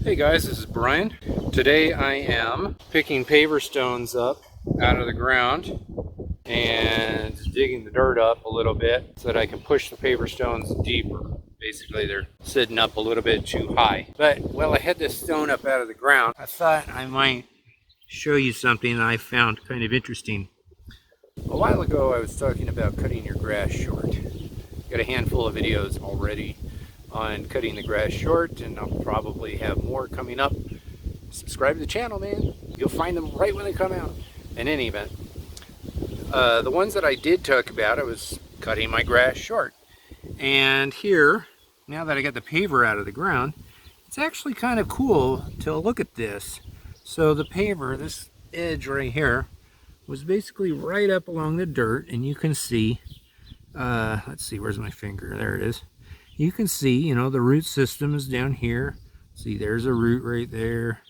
Hey guys, this is Brian. Today I am picking paver stones up out of the ground and digging the dirt up a little bit so that I can push the paver stones deeper. Basically, they're sitting up a little bit too high. But while I had this stone up out of the ground, I thought I might show you something that I found kind of interesting. A while ago, I was talking about cutting your grass short. Got a handful of videos already on cutting the grass short, and I'll probably have more coming up. Subscribe to the channel, man. You'll find them right when they come out. In any event, the ones that I did talk about, I was cutting my grass short. And here, now that I got the paver out of the ground, it's actually kind of cool to look at this. So the paver, this edge right here, was basically right up along the dirt, and you can see, let's see, where's my finger? There it is. You can see, you know, the root system is down here. See, there's a root right there.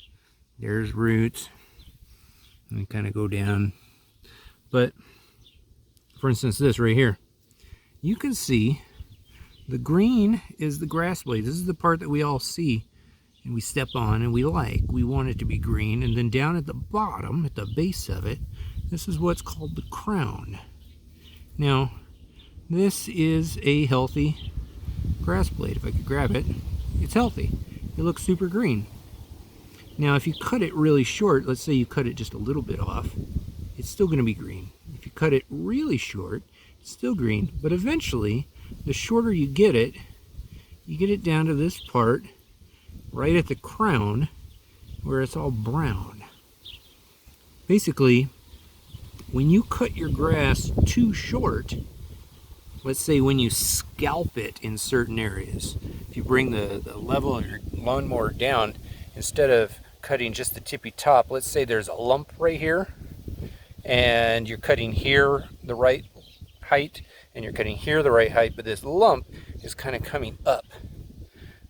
There's roots. And kind of go down. But, for instance, this right here. You can see the green is the grass blade. This is the part that we all see and we step on and we like. We want it to be green. And then down at the bottom, at the base of it, this is what's called the crown. Now, this is a healthy grass blade. If I could grab it, it's healthy. It looks super green. Now, if you cut it really short, let's say you cut it just a little bit off, it's still going to be green. If you cut it really short, it's still green. But eventually, the shorter you get it down to this part, right at the crown, where it's all brown. Basically, when you cut your grass too short, let's say when you scalp it in certain areas, if you bring the level of your lawnmower down, instead of cutting just the tippy top, let's say there's a lump right here, and you're cutting here the right height, and you're cutting here the right height, but this lump is kind of coming up.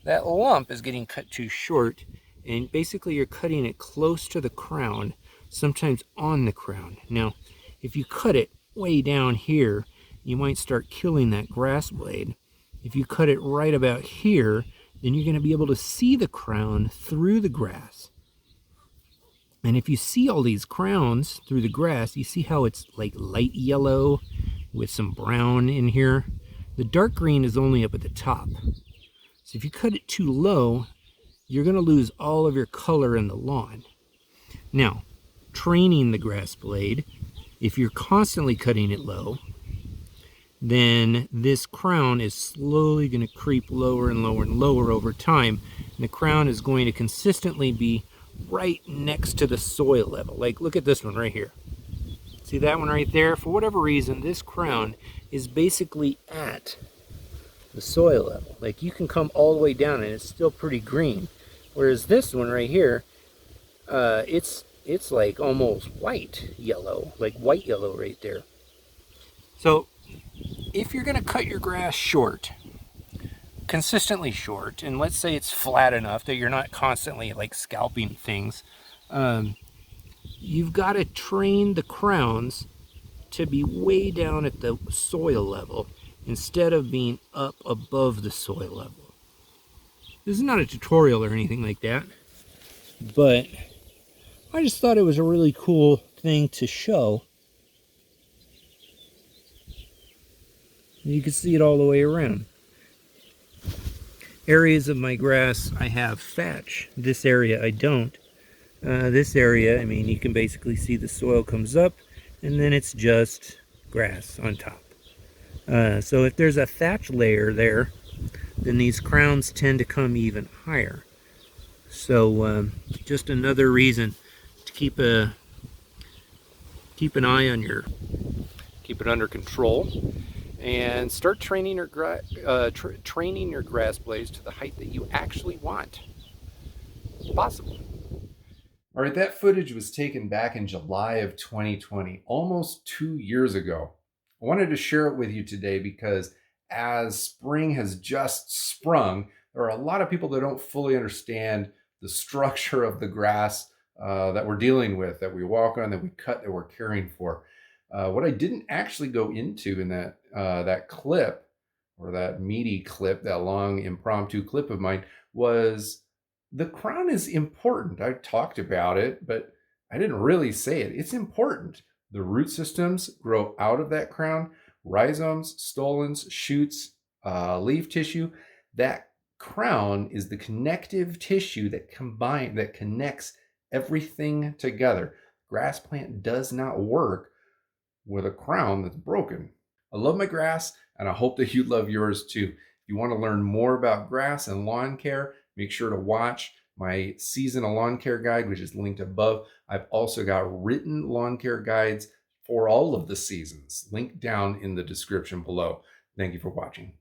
That lump is getting cut too short, and basically you're cutting it close to the crown, sometimes on the crown. Now, if you cut it way down here, you might start killing that grass blade. If you cut it right about here, then you're going to be able to see the crown through the grass. And if you see all these crowns through the grass, you see how it's like light yellow with some brown in here. The dark green is only up at the top. So if you cut it too low, you're going to lose all of your color in the lawn. Now, training the grass blade, if you're constantly cutting it low, then this crown is slowly going to creep lower and lower and lower over time. And the crown is going to consistently be right next to the soil level. Like, look at this one right here. See that one right there? For whatever reason, this crown is basically at the soil level. Like, you can come all the way down and it's still pretty green. Whereas this one right here, it's like almost white yellow, like white yellow right there. So if you're going to cut your grass short, consistently short, and let's say it's flat enough that you're not constantly like scalping things, you've got to train the crowns to be way down at the soil level instead of being up above the soil level. This is not a tutorial or anything like that, but I just thought it was a really cool thing to show. You can see it all the way around. Areas of my grass I have thatch. This area I don't. This area, I mean, you can basically see the soil comes up and then it's just grass on top. So if there's a thatch layer there, then these crowns tend to come even higher. So just another reason to keep an eye on keep it under control. And start training your grass blades to the height that you actually want. It's possible. All right, that footage was taken back in July of 2020, almost 2 years ago. I wanted to share it with you today because as spring has just sprung, there are a lot of people that don't fully understand the structure of the grass that we're dealing with, that we walk on, that we cut, that we're caring for. What I didn't actually go into in that clip, or that meaty clip, that long impromptu clip of mine, was The crown is important. I talked about it, but I didn't really say it. It's important. The root systems grow out of that crown, rhizomes, stolons, shoots, leaf tissue. That crown is the connective tissue that connects everything together. Grass plant does not work with a crown that's broken. I love my grass, and I hope that you love yours too. If you want to learn more about grass and lawn care, make sure to watch my seasonal lawn care guide, which is linked above. I've also got written lawn care guides for all of the seasons, linked down in the description below. Thank you for watching.